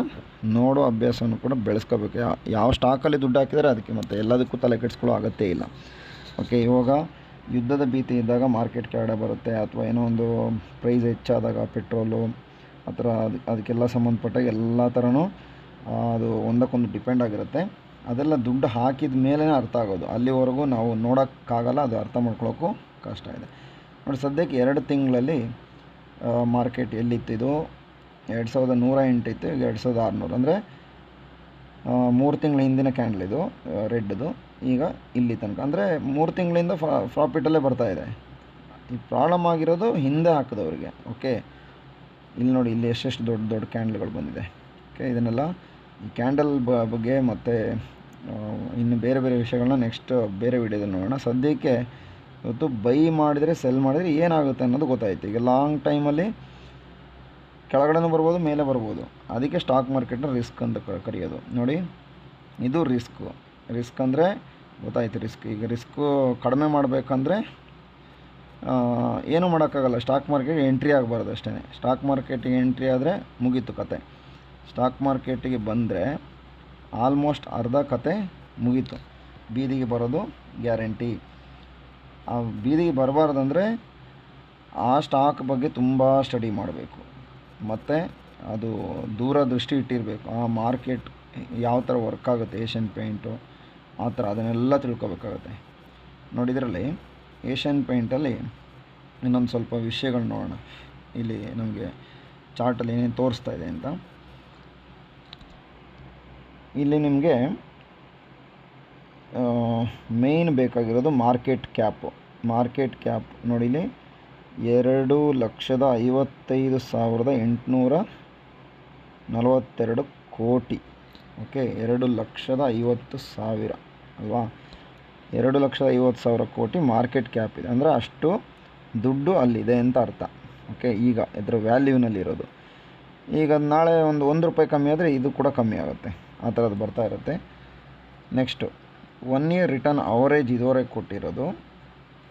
ನೋಡೋ ಅಭ್ಯಾಸವನ್ನು ಕೂಡ ಬೆಳೆಸ್ಕೋಬೇಕು. ಯಾವ ಸ್ಟಾಕಲ್ಲಿ ದುಡ್ಡು ಹಾಕಿದರೆ ಅದಕ್ಕೆ ಮತ್ತು ಎಲ್ಲದಕ್ಕೂ ತಲೆ ಕೆಡಿಸ್ಕೊಳ್ಳೋ ಅಗತ್ಯ ಇಲ್ಲ. ಓಕೆ, ಇವಾಗ ಯುದ್ಧದ ಭೀತಿ ಇದ್ದಾಗ ಮಾರ್ಕೆಟ್ ಕೆಳಗಡೆ ಬರುತ್ತೆ, ಅಥವಾ ಏನೋ ಒಂದು ಪ್ರೈಸ್ ಹೆಚ್ಚಾದಾಗ ಪೆಟ್ರೋಲು ಆ ಥರ ಅದಕ್ಕೆಲ್ಲ ಸಂಬಂಧಪಟ್ಟಾಗ ಎಲ್ಲ ಥರನೂ ಅದು ಒಂದಕ್ಕೊಂದು ಡಿಪೆಂಡ್ ಆಗಿರುತ್ತೆ. ಅದೆಲ್ಲ ದುಡ್ಡು ಹಾಕಿದ ಮೇಲೇ ಅರ್ಥ ಆಗೋದು, ಅಲ್ಲಿವರೆಗೂ ನಾವು ನೋಡೋಕ್ಕಾಗಲ್ಲ, ಅದು ಅರ್ಥ ಮಾಡ್ಕೊಳ್ಳೋಕ್ಕೂ ಕಷ್ಟ ಇದೆ. ನೋಡಿ, ಸದ್ಯಕ್ಕೆ 2 ತಿಂಗಳಲ್ಲಿ ಮಾರ್ಕೆಟ್ ಎಲ್ಲಿತ್ತು, ಇದು 2108 ಇತ್ತು, ಈಗ 2600, ಅಂದರೆ 3 ತಿಂಗಳ ಹಿಂದಿನ ಕ್ಯಾಂಡಲ್ ಇದು ರೆಡ್ದು, ಈಗ ಇಲ್ಲಿ ತನಕ, ಅಂದರೆ 3 ತಿಂಗಳಿಂದ ಪ್ರಾಫಿಟಲ್ಲೇ ಬರ್ತಾಯಿದೆ. ಈ ಪ್ರಾಬ್ಲಮ್ ಆಗಿರೋದು ಹಿಂದೆ ಹಾಕಿದವ್ರಿಗೆ. ಓಕೆ, ಇಲ್ಲಿ ನೋಡಿ, ಇಲ್ಲಿ ಎಷ್ಟೆಷ್ಟು ದೊಡ್ಡ ದೊಡ್ಡ ಕ್ಯಾಂಡಲ್ಗಳು ಬಂದಿದೆ. ಓಕೆ, ಇದನ್ನೆಲ್ಲ ಈ ಕ್ಯಾಂಡಲ್ ಬಗ್ಗೆ ಮತ್ತು ಇನ್ನು ಬೇರೆ ಬೇರೆ ವಿಷಯಗಳನ್ನ ನೆಕ್ಸ್ಟ್ ಬೇರೆ ವಿಡಿಯೋದಲ್ಲಿ ನೋಡೋಣ. ಸದ್ಯಕ್ಕೆ ಇವತ್ತು ಬೈ ಮಾಡಿದರೆ ಸೆಲ್ ಮಾಡಿದರೆ ಏನಾಗುತ್ತೆ ಅನ್ನೋದು ಗೊತ್ತಾಯಿತು. ಈಗ ಲಾಂಗ್ ಟೈಮಲ್ಲಿ ಕೆಳಗಡೆನೂ ಬರ್ಬೋದು, ಮೇಲೆ ಬರ್ಬೋದು. ಅದಕ್ಕೆ ಸ್ಟಾಕ್ ಮಾರ್ಕೆಟ್ನ ರಿಸ್ಕ್ ಅಂತ ಕರೆಯೋದು. ನೋಡಿ, ಇದು ರಿಸ್ಕ್ ಅಂದರೆ ಗೊತ್ತಾಯ್ತು. ಈಗ ರಿಸ್ಕು ಕಡಿಮೆ ಮಾಡಬೇಕಂದ್ರೆ ಏನೂ ಮಾಡೋಕ್ಕಾಗಲ್ಲ. ಸ್ಟಾಕ್ ಮಾರ್ಕೆಟ್ ಎಂಟ್ರಿ ಆಗಬಾರ್ದು ಅಷ್ಟೇ. ಸ್ಟಾಕ್ ಮಾರ್ಕೆಟಿಗೆ ಎಂಟ್ರಿ ಆದರೆ ಮುಗೀತು ಕತೆ. ಸ್ಟಾಕ್ ಮಾರ್ಕೆಟಿಗೆ ಬಂದರೆ ಆಲ್ಮೋಸ್ಟ್ ಅರ್ಧ ಕತೆ ಮುಗೀತು. ಬೀದಿಗೆ ಬರೋದು ಗ್ಯಾರಂಟಿ. ಆ ಬೀದಿಗೆ ಬರಬಾರ್ದಂದ್ರೆ ಆ ಸ್ಟಾಕ್ ಬಗ್ಗೆ ತುಂಬ ಸ್ಟಡಿ ಮಾಡಬೇಕು, ಮತ್ತು ಅದು ದೂರದೃಷ್ಟಿ ಇಟ್ಟಿರಬೇಕು. ಆ ಮಾರ್ಕೆಟ್ ಯಾವ ಥರ ವರ್ಕ್ ಆಗುತ್ತೆ, ಏಷ್ಯನ್ ಪೇಂಟು ಆ ಥರ ಅದನ್ನೆಲ್ಲ ತಿಳ್ಕೊಬೇಕಾಗತ್ತೆ. ನೋಡಿದ್ರಲ್ಲಿ ಏಷ್ಯನ್ ಪೇಂಟಲ್ಲಿ ಇನ್ನೊಂದು ಸ್ವಲ್ಪ ವಿಷಯಗಳು ನೋಡೋಣ. ಇಲ್ಲಿ ನಮಗೆ ಚಾರ್ಟಲ್ಲಿ ಏನೇನು ತೋರಿಸ್ತಾ ಇದೆ ಅಂತ. ಇಲ್ಲಿ ನಿಮಗೆ ಮೇಯ್ನ್ ಬೇಕಾಗಿರೋದು ಮಾರ್ಕೆಟ್ ಕ್ಯಾಪ್ ನೋಡಿ, ಇಲ್ಲಿ 2,55,842 ಕೋಟಿ. ಓಕೆ, 2,50,000 ಅಲ್ವಾ? 2,50,000 ಕೋಟಿ ಮಾರ್ಕೆಟ್ ಕ್ಯಾಪ್ ಇದೆ, ಅಂದರೆ ಅಷ್ಟು ದುಡ್ಡು ಅಲ್ಲಿದೆ ಅಂತ ಅರ್ಥ. ಓಕೆ, ಈಗ ಇದರ ವ್ಯಾಲ್ಯೂನಲ್ಲಿರೋದು. ಈಗ ನಾಳೆ ಒಂದು ರೂಪಾಯಿ ಕಮ್ಮಿ ಆದರೆ ಇದು ಕೂಡ ಕಮ್ಮಿ ಆಗುತ್ತೆ, ಆ ಥರದ್ದು ಬರ್ತಾ ಇರುತ್ತೆ. ನೆಕ್ಸ್ಟು 1 ಇಯರ್ ರಿಟರ್ನ್ ಅವರೇಜ್ ಇದುವರೆಗೆ ಕೊಟ್ಟಿರೋದು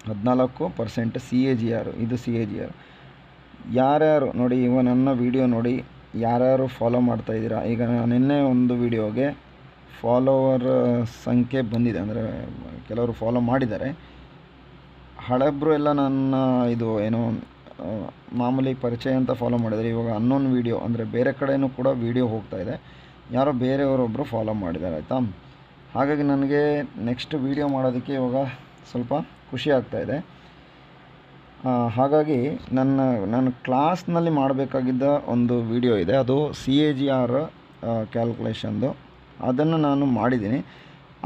14% CAGR. ಇದು CAGR. ಯಾರ್ಯಾರು ನೋಡಿ, ಇವಾಗ ನನ್ನ ವಿಡಿಯೋ ನೋಡಿ ಯಾರ್ಯಾರು ಫಾಲೋ ಮಾಡ್ತಾಯಿದ್ದೀರಾ, ಈಗ ನಿನ್ನೆ ಒಂದು ವಿಡಿಯೋಗೆ ಫಾಲೋವರ್ ಸಂಖ್ಯೆ ಬಂದಿದೆ, ಅಂದರೆ ಕೆಲವರು ಫಾಲೋ ಮಾಡಿದ್ದಾರೆ. ಹಳಬ್ರು ಎಲ್ಲ ನನ್ನ ಇದು ಏನೋ ಮಾಮೂಲಿ ಪರಿಚಯ ಅಂತ ಫಾಲೋ ಮಾಡಿದ್ದಾರೆ. ಇವಾಗ ಅನ್ನೊಂದು ವಿಡಿಯೋ, ಅಂದರೆ ಬೇರೆ ಕಡೆಯೂ ಕೂಡ ವಿಡಿಯೋ ಹೋಗ್ತಾಯಿದೆ, ಯಾರೋ ಬೇರೆಯವರೊಬ್ಬರು ಫಾಲೋ ಮಾಡಿದ್ದಾರೆ, ಆಯಿತಾ? ಹಾಗಾಗಿ ನನಗೆ ನೆಕ್ಸ್ಟ್ ವಿಡಿಯೋ ಮಾಡೋದಕ್ಕೆ ಇವಾಗ ಸ್ವಲ್ಪ ಖುಷಿ ಆಗ್ತಾಯಿದೆ. ಹಾಗಾಗಿ ನನ್ನ ಕ್ಲಾಸ್ನಲ್ಲಿ ಮಾಡಬೇಕಾಗಿದ್ದ ಒಂದು ವಿಡಿಯೋ ಇದೆ, ಅದು CAGR ಕ್ಯಾಲ್ಕುಲೇಷನ್ದು. ಅದನ್ನು ನಾನು ಮಾಡಿದ್ದೀನಿ.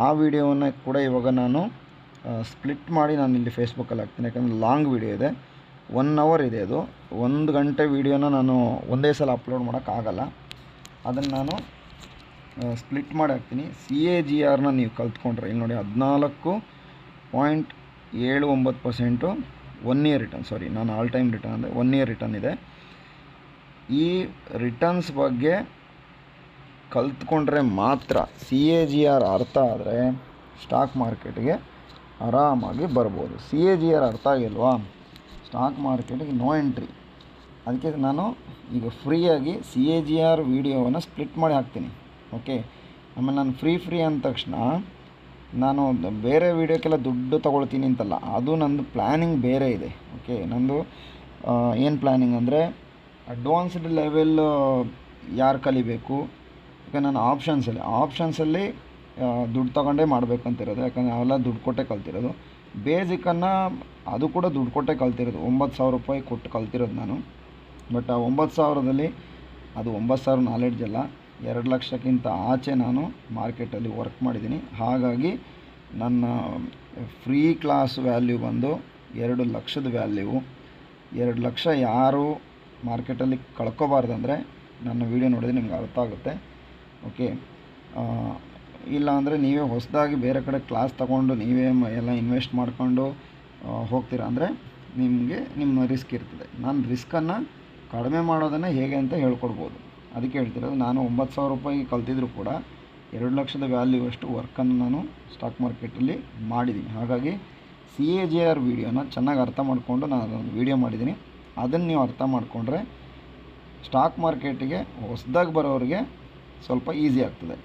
ಆ ವಿಡಿಯೋವನ್ನು ಕೂಡ ಇವಾಗ ನಾನು ಸ್ಪ್ಲಿಟ್ ಮಾಡಿ ನಾನು ಇಲ್ಲಿ ಫೇಸ್ಬುಕ್ಕಲ್ಲಿ ಹಾಕ್ತೀನಿ. ಯಾಕಂದರೆ ಲಾಂಗ್ ವಿಡಿಯೋ ಇದೆ, 1 ಅವರ್ ಇದೆ. ಅದು 1 ಗಂಟೆ ವಿಡಿಯೋನ ನಾನು ಒಂದೇ ಸಲ ಅಪ್ಲೋಡ್ ಮಾಡೋಕ್ಕಾಗಲ್ಲ. ಅದನ್ನು ನಾನು ಸ್ಪ್ಲಿಟ್ ಮಾಡಿ ಹಾಕ್ತೀನಿ. CAGRನ ನೀವು ಕಲ್ತ್ಕೊಂಡ್ರೆ ಇಲ್ಲಿ ನೋಡಿ 14.79% 1 ಇಯರ್ ರಿಟರ್ನ್, ಸಾರಿ ನಾನು ಆಲ್ ಟೈಮ್ ರಿಟರ್ನ್ ಅಂದರೆ 1 ಇಯರ್ ರಿಟರ್ನ್ ಇದೆ. ಈ ರಿಟರ್ನ್ಸ್ ಬಗ್ಗೆ ಕಲ್ತ್ಕೊಂಡ್ರೆ ಮಾತ್ರ, CAGR ಅರ್ಥ ಆದರೆ ಸ್ಟಾಕ್ ಮಾರ್ಕೆಟಿಗೆ ಆರಾಮಾಗಿ ಬರ್ಬೋದು. CAGR ಅರ್ಥ ಆಗಿಲ್ವಾ, ಸ್ಟಾಕ್ ಮಾರ್ಕೆಟಿಗೆ ನೋ ಎಂಟ್ರಿ. ಅದಕ್ಕೆ ನಾನು ಈಗ ಫ್ರೀಯಾಗಿ CAGR ವಿಡಿಯೋವನ್ನು ಸ್ಪ್ಲಿಟ್ ಮಾಡಿ ಹಾಕ್ತೀನಿ. ಓಕೆ, ಆಮೇಲೆ ನಾನು ಫ್ರೀ ಅಂದ ತಕ್ಷಣ ನಾನು ಬೇರೆ ವೀಡಿಯೋಕ್ಕೆಲ್ಲ ದುಡ್ಡು ತೊಗೊಳ್ತೀನಿ ಅಂತಲ್ಲ, ಅದು ನಂದು ಪ್ಲ್ಯಾನಿಂಗ್ ಬೇರೆ ಇದೆ. ಓಕೆ, ನಂದು ಏನು ಪ್ಲ್ಯಾನಿಂಗ್ ಅಂದರೆ ಅಡ್ವಾನ್ಸ್ಡ್ ಲೆವೆಲ್ ಯಾರು ಕಲಿಬೇಕು. ಯಾಕಂದರೆ ನಾನು ಆಪ್ಷನ್ಸಲ್ಲಿ ದುಡ್ಡು ತೊಗೊಂಡೇ ಮಾಡಬೇಕಂತಿರೋದು. ಯಾಕಂದರೆ ಅವೆಲ್ಲ ದುಡ್ಡು ಕೊಟ್ಟೆ ಕಲ್ತಿರೋದು. ಬೇಸಿಕನ್ನು ಅದು ಕೂಡ ದುಡ್ಡು ಕೊಟ್ಟೆ ಕಲ್ತಿರೋದು, 9,000 ರೂಪಾಯಿ ಕೊಟ್ಟು ಕಲ್ತಿರೋದು ನಾನು. ಬಟ್ ಆ 9,000ದಲ್ಲಿ ಅದು 9,000 ನಾಲೆಡ್ಜ್ ಅಲ್ಲ, 2 ಲಕ್ಷಕ್ಕಿಂತ ಆಚೆ ನಾನು ಮಾರ್ಕೆಟಲ್ಲಿ ವರ್ಕ್ ಮಾಡಿದ್ದೀನಿ. ಹಾಗಾಗಿ ನನ್ನ ಫ್ರೀ ಕ್ಲಾಸ್ ವ್ಯಾಲ್ಯೂ ಬಂದು 2 ಲಕ್ಷದ ವ್ಯಾಲ್ಯೂ. 2 ಲಕ್ಷ ಯಾರು ಮಾರ್ಕೆಟಲ್ಲಿ ಕಳ್ಕೊಬಾರ್ದಂದರೆ ನನ್ನ ವೀಡಿಯೋ ನೋಡಿದರೆ ನಿಮ್ಗೆ ಅರ್ಥ ಆಗುತ್ತೆ. ಓಕೆ, ಇಲ್ಲ ಅಂದರೆ ನೀವೇ ಹೊಸದಾಗಿ ಬೇರೆ ಕಡೆ ಕ್ಲಾಸ್ ತೊಗೊಂಡು ನೀವೇ ಎಲ್ಲ ಇನ್ವೆಸ್ಟ್ ಮಾಡಿಕೊಂಡು ಹೋಗ್ತೀರಾ ಅಂದರೆ ನಿಮ್ಮ ರಿಸ್ಕ್ ಇರ್ತದೆ. ನಾನು ರಿಸ್ಕನ್ನು ಕಡಿಮೆ ಮಾಡೋದನ್ನು ಹೇಗೆ ಅಂತ ಹೇಳ್ಕೊಡ್ಬೋದು. ಅದಕ್ಕೆ ಹೇಳ್ತಿರೋದು, ನಾನು 9,000 ರೂಪಾಯಿ ಕಲ್ತಿದ್ರು ಕೂಡ 2 ಲಕ್ಷದ ವ್ಯಾಲ್ಯೂ ಅಷ್ಟು ವರ್ಕನ್ನು ನಾನು ಸ್ಟಾಕ್ ಮಾರ್ಕೆಟಲ್ಲಿ ಮಾಡಿದ್ದೀನಿ. ಹಾಗಾಗಿ CAGR ವೀಡಿಯೋನ ಚೆನ್ನಾಗಿ ಅರ್ಥ ಮಾಡಿಕೊಂಡು ನಾನು ಅದೊಂದು ವೀಡಿಯೋ ಮಾಡಿದ್ದೀನಿ. ಅದನ್ನು ನೀವು ಅರ್ಥ ಮಾಡಿಕೊಂಡ್ರೆ ಸ್ಟಾಕ್ ಮಾರ್ಕೆಟಿಗೆ ಹೊಸದಾಗಿ ಬರೋರಿಗೆ ಸ್ವಲ್ಪ ಈಸಿ ಆಗ್ತದೆ.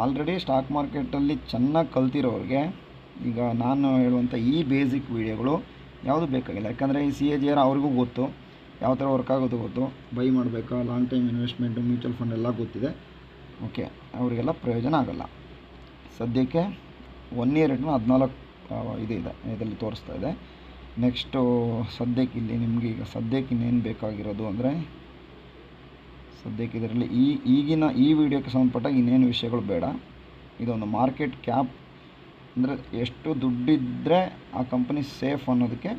ಆಲ್ರೆಡಿ ಸ್ಟಾಕ್ ಮಾರ್ಕೆಟಲ್ಲಿ ಚೆನ್ನಾಗಿ ಕಲ್ತಿರೋರಿಗೆ ಈಗ ನಾನು ಹೇಳುವಂಥ ಈ ಬೇಸಿಕ್ ವೀಡಿಯೋಗಳು ಯಾವುದು ಬೇಕಾಗಿಲ್ಲ. ಯಾಕಂದರೆ ಈ CAGR ಅವ್ರಿಗೂ ಗೊತ್ತು, ಯಾವ ಥರ ವರ್ಕ್ ಆಗೋದು ಗೊತ್ತು, ಬೈ ಮಾಡಬೇಕಾ, long time investment, mutual fund ಎಲ್ಲ ಗೊತ್ತಿದೆ. ಓಕೆ, ಅವರಿಗೆಲ್ಲ ಪ್ರಯೋಜನ ಆಗೋಲ್ಲ. ಸದ್ಯಕ್ಕೆ 1 ಇಯರ್ ರಿಟರ್ನ್ 14 ಇದೆ ಇದರಲ್ಲಿ ತೋರಿಸ್ತಾ ಇದೆ. ನೆಕ್ಸ್ಟು ಸದ್ಯಕ್ಕೆ ಇಲ್ಲಿ ನಿಮಗೆ ಈಗ ಸದ್ಯಕ್ಕೆ ಇನ್ನೇನು ಬೇಕಾಗಿರೋದು ಅಂದರೆ, ಸದ್ಯಕ್ಕೆ ಇದರಲ್ಲಿ ಈಗಿನ ಈ ವಿಡಿಯೋಕ್ಕೆ ಸಂಬಂಧಪಟ್ಟಾಗ ಇನ್ನೇನು ವಿಷಯಗಳು ಬೇಡ. ಇದೊಂದು ಮಾರ್ಕೆಟ್ ಕ್ಯಾಪ್ ಅಂದರೆ ಎಷ್ಟು ದುಡ್ಡಿದ್ದರೆ ಆ ಕಂಪನಿ ಸೇಫ್ ಅನ್ನೋದಕ್ಕೆ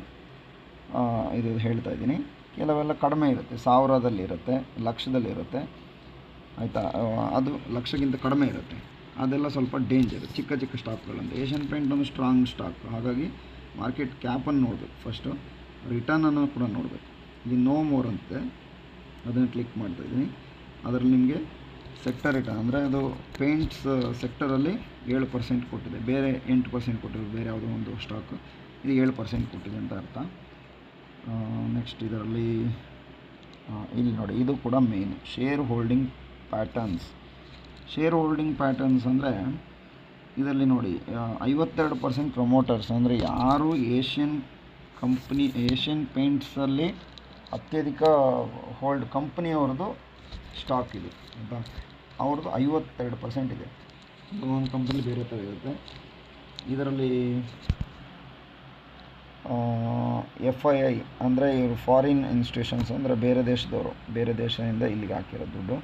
ಇದು ಹೇಳ್ತಾ ಇದ್ದೀನಿ. ಕೆಲವೆಲ್ಲ ಕಡಿಮೆ ಇರುತ್ತೆ, 1000ದಲ್ಲಿರುತ್ತೆ, ಲಕ್ಷದಲ್ಲಿರುತ್ತೆ, ಆಯಿತಾ. ಅದು ಲಕ್ಷಕ್ಕಿಂತ ಕಡಿಮೆ ಇರುತ್ತೆ, ಅದೆಲ್ಲ ಸ್ವಲ್ಪ ಡೇಂಜರ್. ಚಿಕ್ಕ ಚಿಕ್ಕ ಸ್ಟಾಕ್ಗಳಂತೆ ಏಷ್ಯನ್ ಪೇಂಟ್ ಒಂದು ಸ್ಟ್ರಾಂಗ್ ಸ್ಟಾಕ್, ಹಾಗಾಗಿ ಮಾರ್ಕೆಟ್ ಕ್ಯಾಪನ್ನು ನೋಡಬೇಕು ಫಸ್ಟು, ರಿಟರ್ನನ್ನು ಕೂಡ ನೋಡಬೇಕು. ಇಲ್ಲಿ ನೋ ಮೋರ್ ಅಂತೆ, ಅದನ್ನು ಕ್ಲಿಕ್ ಮಾಡ್ತಾಯಿದ್ದೀನಿ. ಅದರಲ್ಲಿ ನಿಮಗೆ ಸೆಕ್ಟರ್ ರಿಟರ್ನ್ ಅಂದರೆ ಅದು ಪೇಂಟ್ಸ್ ಸೆಕ್ಟರಲ್ಲಿ 7% ಕೊಟ್ಟಿದೆ, ಬೇರೆ 8% ಕೊಟ್ಟಿರೋದು ಬೇರೆ ಯಾವುದೋ ಒಂದು ಸ್ಟಾಕ್, ಇದು 7% ಕೊಟ್ಟಿದೆ ಅಂತ ಅರ್ಥ. ನೆಕ್ಸ್ಟ್ ಇದರಲ್ಲಿ ಇಲ್ಲಿ ನೋಡಿ, ಇದು ಕೂಡ main share holding patterns. Share holding patterns ಅಂದರೆ ಇದರಲ್ಲಿ ನೋಡಿ 52% ಪ್ರಮೋಟರ್ಸ್ ಅಂದರೆ ಯಾರು ಏಷ್ಯನ್ ಪೇಂಟ್ಸಲ್ಲಿ ಅತ್ಯಧಿಕ ಹೋಲ್ಡ್ ಕಂಪ್ನಿಯವ್ರದ್ದು ಸ್ಟಾಕ್ ಇದೆ ಅಂತ, ಅವ್ರದ್ದು 52% ಇದೆ. ಒಂದು ಕಂಪ್ನಿ ಬೇರೆ ಥರ ಇರುತ್ತೆ. ಇದರಲ್ಲಿ FII ಅಂದರೆ ಇವರು ಫಾರಿನ್ ಇನ್ಸ್ಟಿಟ್ಯೂಷನ್ಸ್ ಅಂದರೆ ಬೇರೆ ದೇಶದವರು, ಬೇರೆ ದೇಶದಿಂದ ಇಲ್ಲಿಗೆ ಹಾಕಿರೋ ದುಡ್ಡು.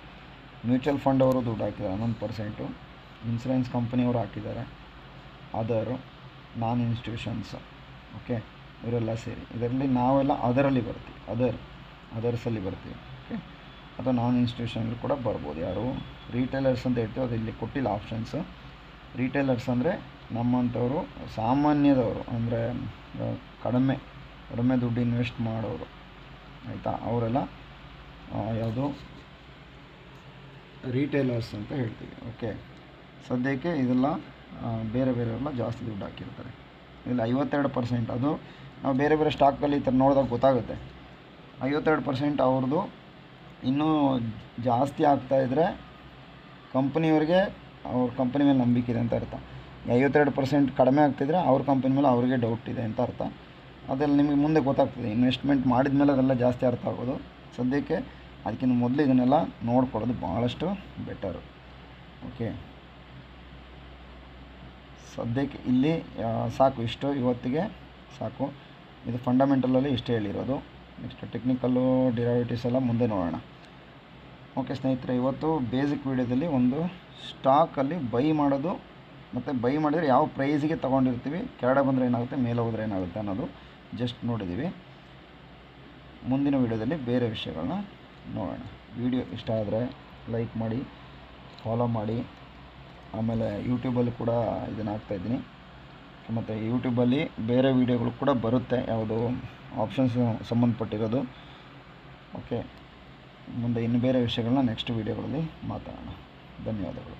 ಮ್ಯೂಚುವಲ್ ಫಂಡ್ ಅವರು ದುಡ್ಡು ಹಾಕಿದ್ದಾರೆ 11%, ಇನ್ಸೂರೆನ್ಸ್ ಕಂಪನಿಯವರು ಹಾಕಿದ್ದಾರೆ, ಅದರು ನಾನ್ ಇನ್ಸ್ಟಿಟ್ಯೂಷನ್ಸ್. ಓಕೆ, ಇವರೆಲ್ಲ ಸೇರಿ ಇದರಲ್ಲಿ ನಾವೆಲ್ಲ ಅದರಲ್ಲಿ ಬರ್ತೀವಿ, ಅದರ್ಸಲ್ಲಿ ಬರ್ತೀವಿ. ಓಕೆ, ಅಥವಾ ನಾನ್ ಇನ್ಸ್ಟಿಟ್ಯೂಷನ್ಗಳು ಕೂಡ ಬರ್ಬೋದು. ಯಾರು ರೀಟೇಲರ್ಸ್ ಅಂತ ಹೇಳ್ತೀವಿ, ಅದು ಇಲ್ಲಿ ಕೊಟ್ಟಿಲ್ಲ ಆಪ್ಷನ್ಸು. ರೀಟೇಲರ್ಸ್ ಅಂದರೆ ನಮ್ಮಂಥವರು ಸಾಮಾನ್ಯದವರು, ಅಂದರೆ ಕಡಿಮೆ ದುಡ್ಡು ಇನ್ವೆಸ್ಟ್ ಮಾಡೋರು, ಆಯಿತಾ, ಅವರೆಲ್ಲ ಯಾವುದು ರೀಟೇಲರ್ಸ್ ಅಂತ ಹೇಳ್ತೀವಿ. ಓಕೆ, ಸದ್ಯಕ್ಕೆ ಇದೆಲ್ಲ ಬೇರೆಯವರೆಲ್ಲ ಜಾಸ್ತಿ ದುಡ್ಡು ಹಾಕಿರ್ತಾರೆ. ಇಲ್ಲಿ 52%, ಅದು ನಾವು ಬೇರೆ ಸ್ಟಾಕಲ್ಲಿ ಈ ಥರ ನೋಡಿದಾಗ ಗೊತ್ತಾಗುತ್ತೆ. 52% ಅವ್ರದ್ದು ಇನ್ನೂ ಜಾಸ್ತಿ ಆಗ್ತಾಯಿದ್ರೆ ಕಂಪ್ನಿಯವ್ರಿಗೆ ಅವ್ರ ಕಂಪ್ನಿ ಮೇಲೆ ನಂಬಿಕೆ ಇದೆ ಅಂತ ಅರ್ಥ. 52% ಕಡಿಮೆ ಆಗ್ತಿದ್ರೆ ಅವ್ರ ಕಂಪ್ನಿ ಮೇಲೆ ಅವ್ರಿಗೆ ಡೌಟ್ ಇದೆ ಅಂತ ಅರ್ಥ. ಅದೆಲ್ಲ ನಿಮಗೆ ಮುಂದೆ ಗೊತ್ತಾಗ್ತದೆ, ಇನ್ವೆಸ್ಟ್ಮೆಂಟ್ ಮಾಡಿದ ಮೇಲೆ ಅದೆಲ್ಲ ಜಾಸ್ತಿ ಅರ್ಥ ಆಗೋದು. ಸದ್ಯಕ್ಕೆ ಅದಕ್ಕಿಂತ ಮೊದಲು ಇದನ್ನೆಲ್ಲ ನೋಡ್ಕೊಳ್ಳೋದು ಭಾಳಷ್ಟು ಬೆಟರು. ಓಕೆ, ಸದ್ಯಕ್ಕೆ ಇಲ್ಲಿ ಸಾಕು, ಇಷ್ಟು ಇವತ್ತಿಗೆ ಸಾಕು. ಇದು ಫಂಡಮೆಂಟಲಲ್ಲಿ ಇಷ್ಟೇ ಹೇಳಿರೋದು. ನೆಕ್ಸ್ಟ್ ಟೆಕ್ನಿಕಲ್ಲು ಡಿರೈವೇಟಿವ್ಸ್ ಎಲ್ಲ ಮುಂದೆ ನೋಡೋಣ. ಓಕೆ ಸ್ನೇಹಿತರೆ, ಇವತ್ತು ಬೇಸಿಕ್ ವೀಡಿಯೋದಲ್ಲಿ ಒಂದು ಸ್ಟಾಕಲ್ಲಿ ಬೈ ಮಾಡೋದು ಮತ್ತು ಬೈ ಮಾಡಿದರೆ ಯಾವ ಪ್ರೈಸಿಗೆ ತೊಗೊಂಡಿರ್ತೀವಿ, ಕೆಳಗಡೆ ಬಂದರೆ ಏನಾಗುತ್ತೆ, ಮೇಲೆ ಹೋದರೆ ಏನಾಗುತ್ತೆ ಅನ್ನೋದು ಜಸ್ಟ್ ನೋಡಿದ್ದೀವಿ. ಮುಂದಿನ ವೀಡಿಯೋದಲ್ಲಿ ಬೇರೆ ವಿಷಯಗಳನ್ನ ನೋಡೋಣ. ವಿಡಿಯೋ ಇಷ್ಟ ಆದರೆ ಲೈಕ್ ಮಾಡಿ, ಫಾಲೋ ಮಾಡಿ. ಆಮೇಲೆ ಯೂಟ್ಯೂಬಲ್ಲಿ ಕೂಡ ಇದನ್ನು ಹಾಕ್ತಾಯಿದ್ದೀನಿ, ಮತ್ತು ಯೂಟ್ಯೂಬಲ್ಲಿ ಬೇರೆ ವೀಡಿಯೋಗಳು ಕೂಡ ಬರುತ್ತೆ, ಯಾವುದು ಆಪ್ಷನ್ಸ್ ಸಂಬಂಧಪಟ್ಟಿರೋದು. ಓಕೆ, ಮುಂದೆ ಇನ್ನು ಬೇರೆ ವಿಷಯಗಳನ್ನ ನೆಕ್ಸ್ಟ್ ವೀಡಿಯೋಗಳಲ್ಲಿ ಮಾತಾಡೋಣ. ಧನ್ಯವಾದಗಳು.